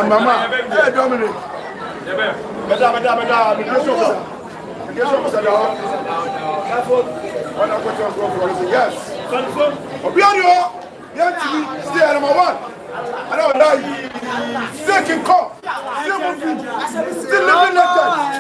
Mama, hey Dominic. Yes. Stay at number one. I don't lie. Second call. Still living like that.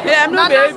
Yeah, I'm not baby.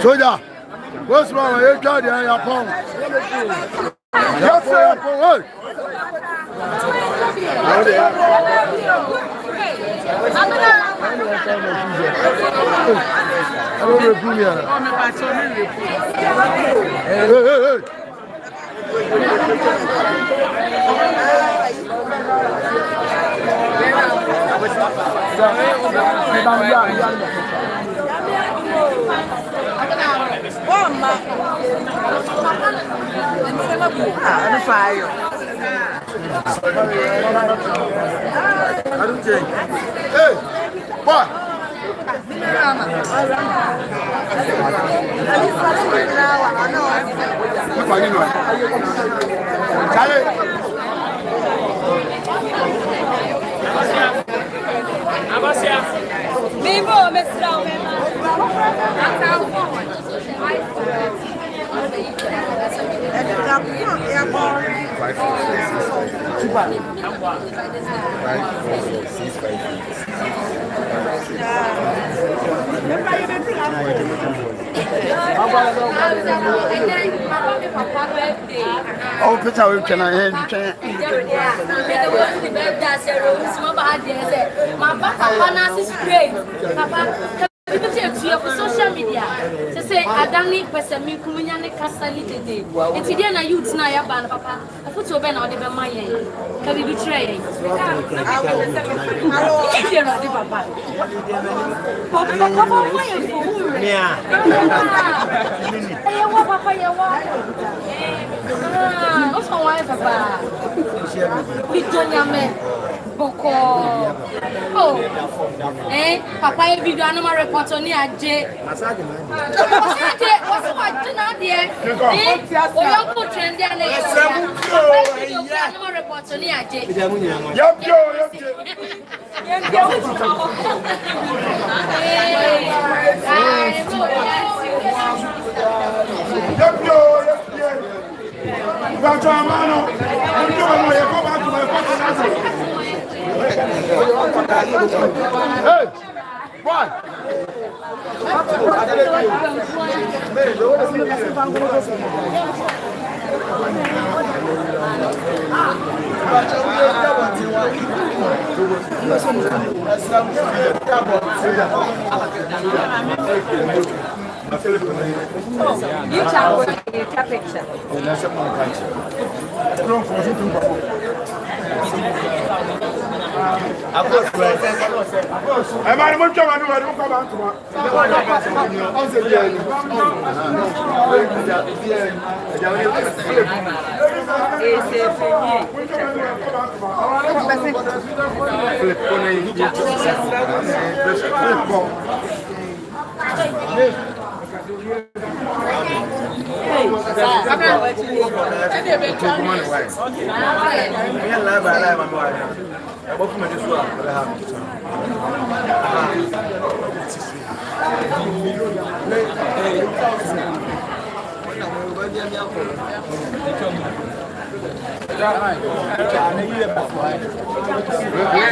Soja, what's wrong? You got the iPhone. Yes, sir. Hey, what? Oh, put out can I hand you? Papa is great. Papa. For social media, they say Adani Pesami Kumunyane Casali today. It's again a youth Naya Ban, Papa. I put you Ben or the Maya. Can we betray? Oh, Papa, if you don't know report on the Aje. What's what you know, dear? We are good trend and report on the Aje. Hey, boy. You can picture.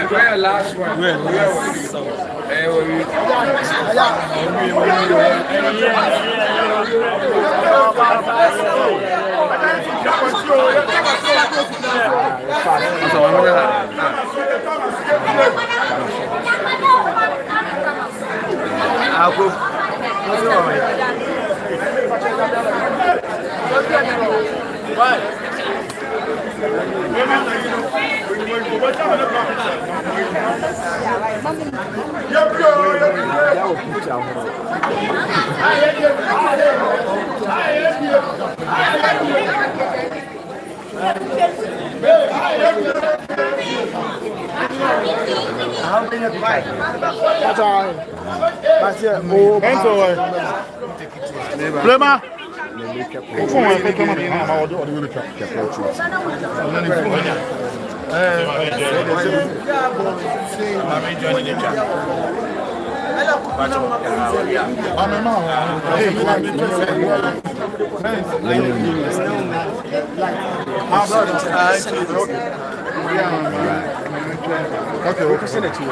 Where last one? Okay, we can send it to you.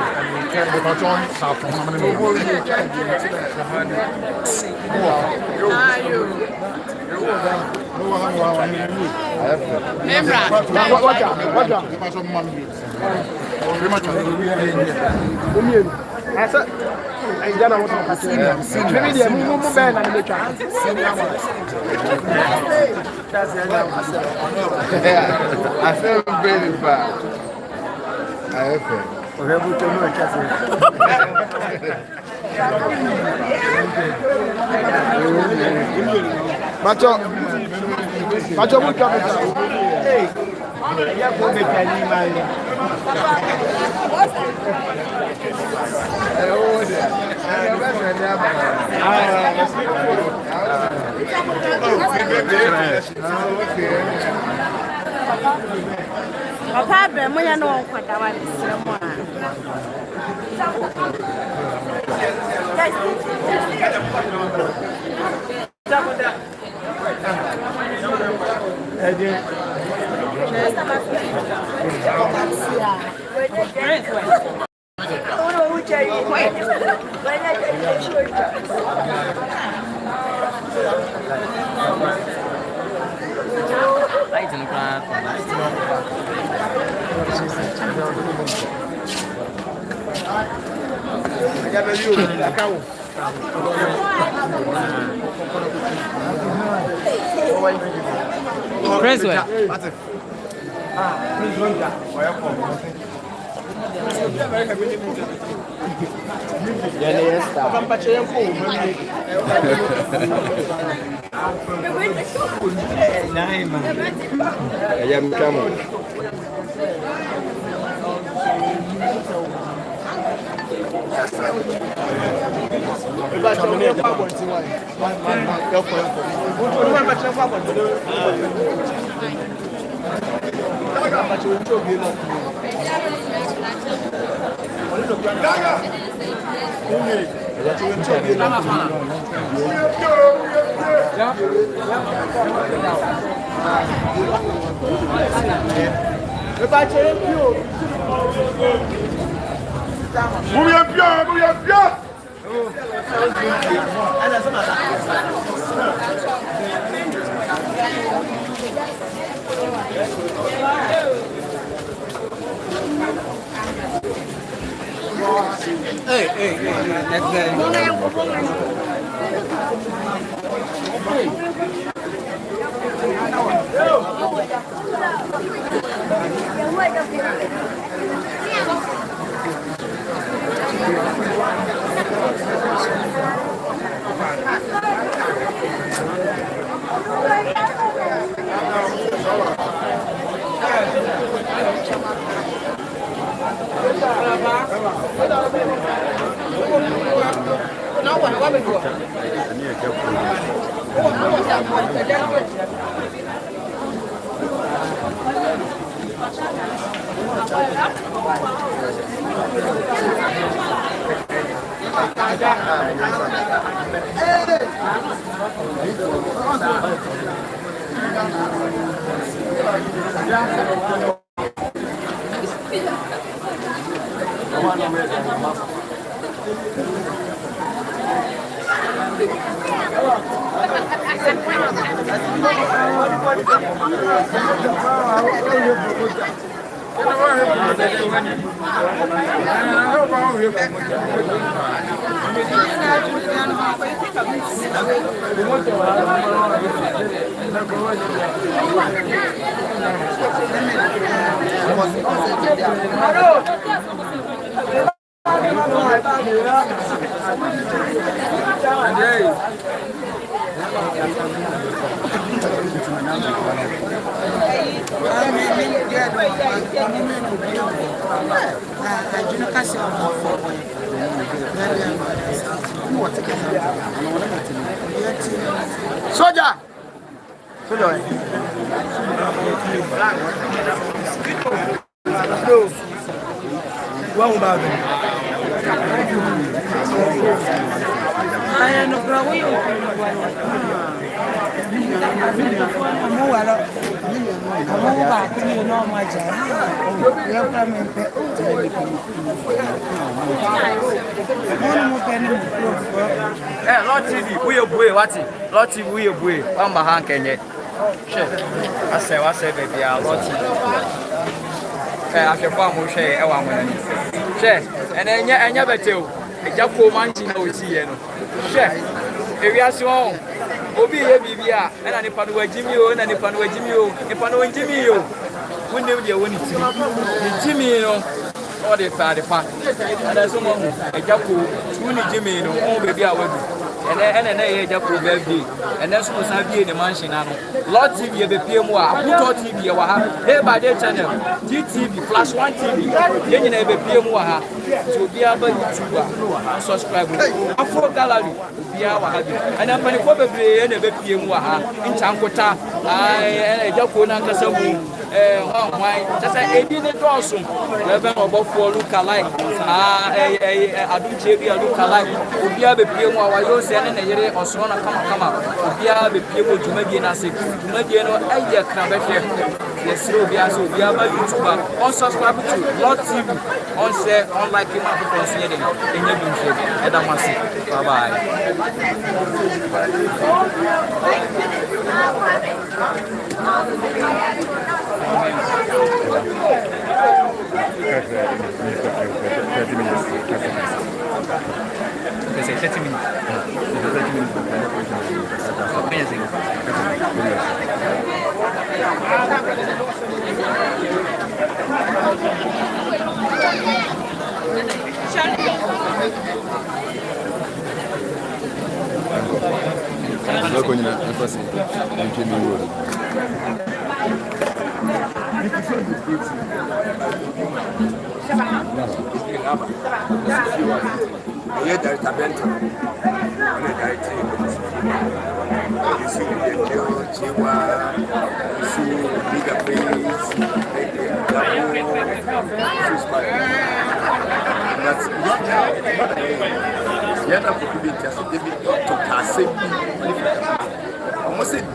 Papa, I'm going to know what I want Soldier! Laud TV, we are what? Laud TV, we are one behind Kenya. I say, baby, Laud TV. I can farm with Shay, I want and then, yeah, I never tell. Agya Koo manchi na osi ye no hwe ewiase ho obi ye bibia e na nipa no wagimi o na nipa no wagimi o nipa no wagimi o wonne de woni timi no o de pa ada so mo Agya Koo woni jimi no o bebi a wadu ene ye Agya Koo birthday ene so sa bie ne manchi na no Laud TV ye be pie mu a Aputo TV ye wa ha hey by the channel GTV Flash 1 TV ye nyina ye be pie mu wa ha to be able to subscribe Baffour gallery be wa ha and am pani ko bebre na be pie mu wa ha nchankota Agya Koo na nkasa mu why just edi ne dosun level of Baffour look alike adunche bi look alike obi a be pie mu wa Wayosi ne yere osoro na kama obi a be pie mu dwumadie na se dwumadie no aye kra be hwe yes obi a so obi a ba YouTuber on subscribe to Laud TV on share on like him up for seeing it enye bi nse eda mase bye bye Minutes. 30 minutes. 30 minutes.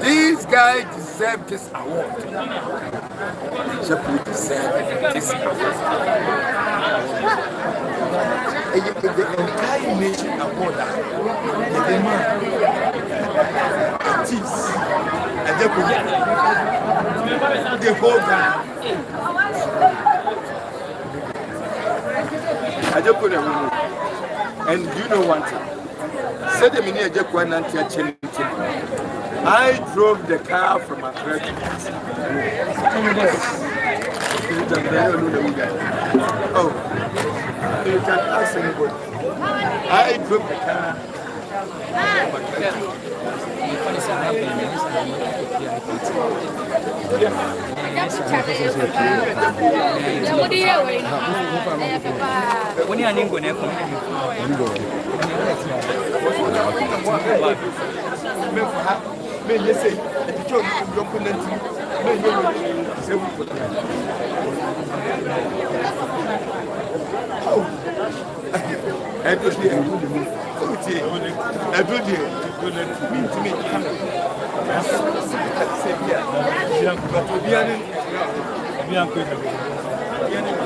These guys deserve this award. They deserve this award. The entire nation award the man, artists, and the whole guy. And you know one thing. Said the minute I drove the car from Accra to oh, you can ask anybody. I drove the car from Accra. May you say, the children don't may you